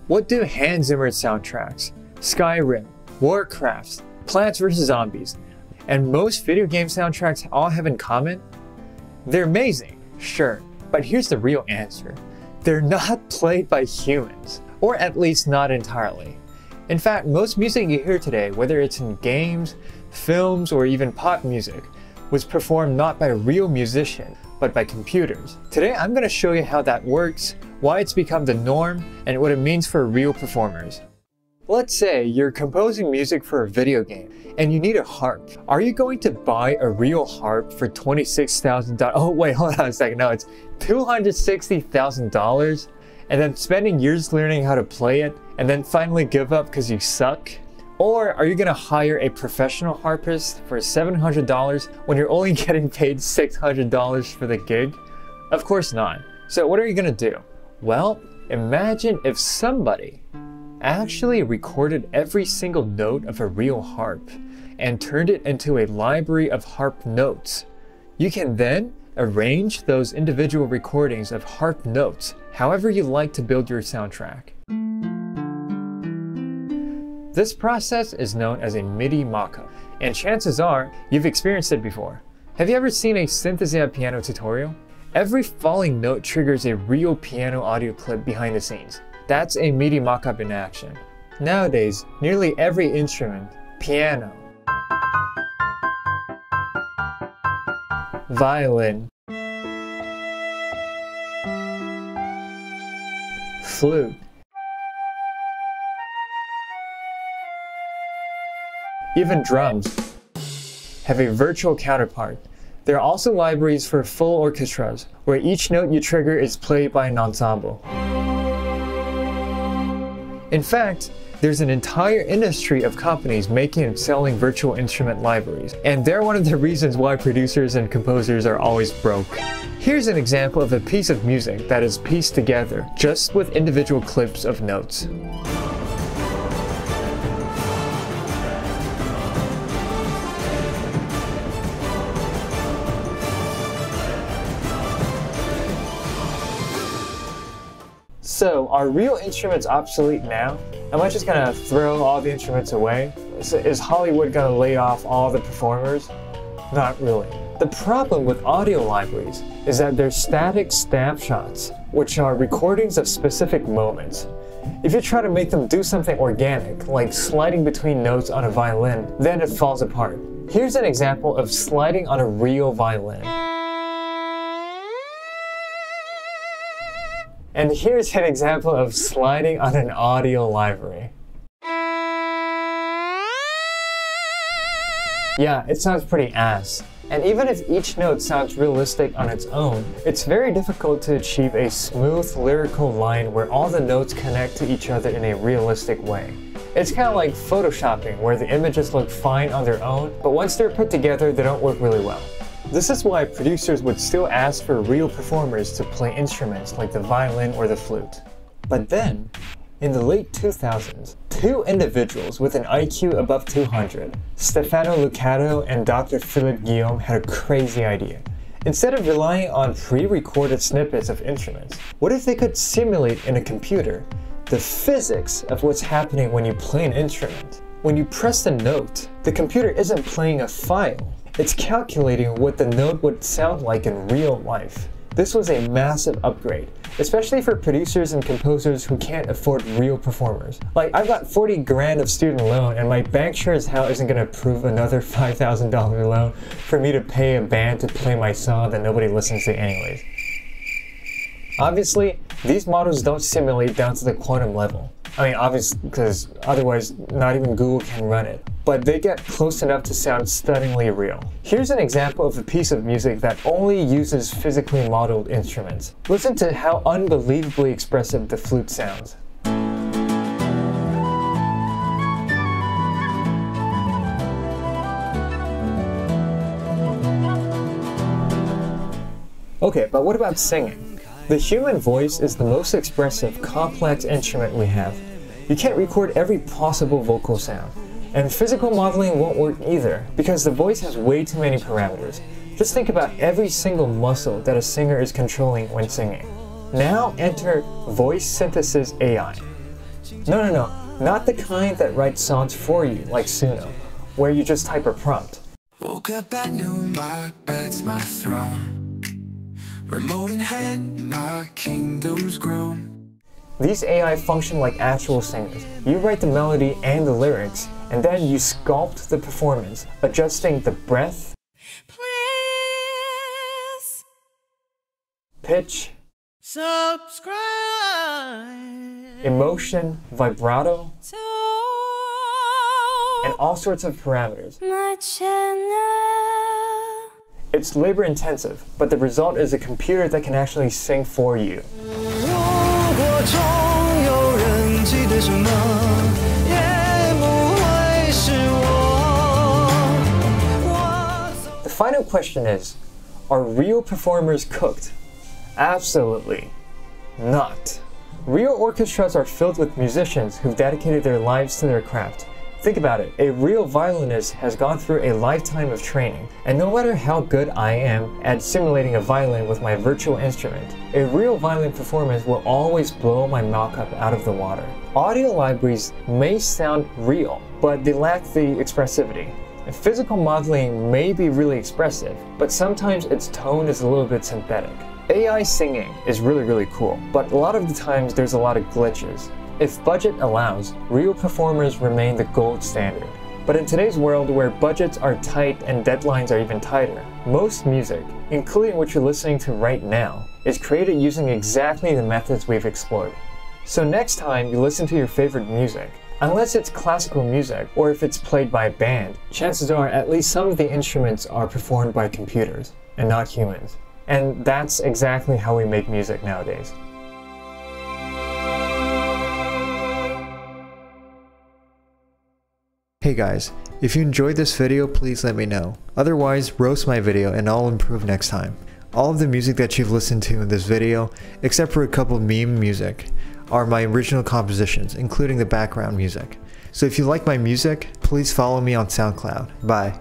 What do Hans Zimmer soundtracks, Skyrim, Warcraft, Plants vs. Zombies, and most video game soundtracks all have in common? They're amazing, sure, but here's the real answer. They're not played by humans, or at least not entirely. In fact, most music you hear today, whether it's in games, films, or even pop music, was performed not by real musicians, but by computers. Today I'm going to show you how that works, why it's become the norm, and what it means for real performers. Let's say you're composing music for a video game, and you need a harp. Are you going to buy a real harp for $26,000? Oh wait, hold on a second, no, it's $260,000? And then spending years learning how to play it, and then finally give up because you suck? Or are you going to hire a professional harpist for $700 when you're only getting paid $600 for the gig? Of course not. So what are you going to do? Well, imagine if somebody actually recorded every single note of a real harp and turned it into a library of harp notes. You can then arrange those individual recordings of harp notes however you like to build your soundtrack. This process is known as a MIDI mockup, and chances are you've experienced it before. Have you ever seen a Synthesia piano tutorial? Every falling note triggers a real piano audio clip behind the scenes. That's a MIDI mockup in action. Nowadays, nearly every instrument, piano, violin, flute, even drums, have a virtual counterpart. There are also libraries for full orchestras, where each note you trigger is played by an ensemble. In fact, there's an entire industry of companies making and selling virtual instrument libraries, and they're one of the reasons why producers and composers are always broke. Here's an example of a piece of music that is pieced together just with individual clips of notes. So, are real instruments obsolete now? Am I just gonna throw all the instruments away? Is Hollywood gonna lay off all the performers? Not really. The problem with audio libraries is that they're static snapshots, which are recordings of specific moments. If you try to make them do something organic, like sliding between notes on a violin, then it falls apart. Here's an example of sliding on a real violin. And here's an example of sliding on an audio library. Yeah, it sounds pretty ass. And even if each note sounds realistic on its own, it's very difficult to achieve a smooth lyrical line where all the notes connect to each other in a realistic way. It's kind of like photoshopping, where the images look fine on their own, but once they're put together, they don't work really well. This is why producers would still ask for real performers to play instruments like the violin or the flute. But then, in the late 2000s, two individuals with an IQ above 200, Stefano Lucato and Dr. Philippe Guillaume, had a crazy idea. Instead of relying on pre-recorded snippets of instruments, what if they could simulate in a computer the physics of what's happening when you play an instrument? When you press the note, the computer isn't playing a file. It's calculating what the note would sound like in real life. This was a massive upgrade, especially for producers and composers who can't afford real performers. Like, I've got 40 grand of student loan, and my bank sure as hell isn't gonna approve another $5,000 loan for me to pay a band to play my song that nobody listens to anyways. Obviously, these models don't simulate down to the quantum level. I mean, obviously, because otherwise not even Google can run it. But they get close enough to sound stunningly real. Here's an example of a piece of music that only uses physically modeled instruments. Listen to how unbelievably expressive the flute sounds. Okay, but what about singing? The human voice is the most expressive, complex instrument we have. You can't record every possible vocal sound. And physical modeling won't work either, because the voice has way too many parameters. Just think about every single muscle that a singer is controlling when singing. Now enter voice synthesis AI. No, not the kind that writes songs for you, like Suno, where you just type a prompt. Woke up at noon, my bed's my throne. Remote in hand, my kingdom's grown. These AI function like actual singers. You write the melody and the lyrics, and then you sculpt the performance, adjusting the breath, Please pitch, subscribe, emotion, vibrato, to and all sorts of parameters. my channel. It's labor intensive, but the result is a computer that can actually sing for you. 如果终有人记得什么，也不会是我。The final question is, are real performers cooked? Absolutely not. Real orchestras are filled with musicians who've dedicated their lives to their craft. Think about it, a real violinist has gone through a lifetime of training, and no matter how good I am at simulating a violin with my virtual instrument, a real violin performance will always blow my mock-up out of the water. Audio libraries may sound real, but they lack the expressivity. Physical modeling may be really expressive, but sometimes its tone is a little bit synthetic. AI singing is really cool, but a lot of the times there's a lot of glitches. If budget allows, real performers remain the gold standard. But in today's world where budgets are tight and deadlines are even tighter, most music, including what you're listening to right now, is created using exactly the methods we've explored. So next time you listen to your favorite music, unless it's classical music or if it's played by a band, chances are at least some of the instruments are performed by computers and not humans. And that's exactly how we make music nowadays. Hey guys, if you enjoyed this video, please let me know. Otherwise, roast my video and I'll improve next time. All of the music that you've listened to in this video, except for a couple meme music, are my original compositions, including the background music. So if you like my music, please follow me on SoundCloud. Bye.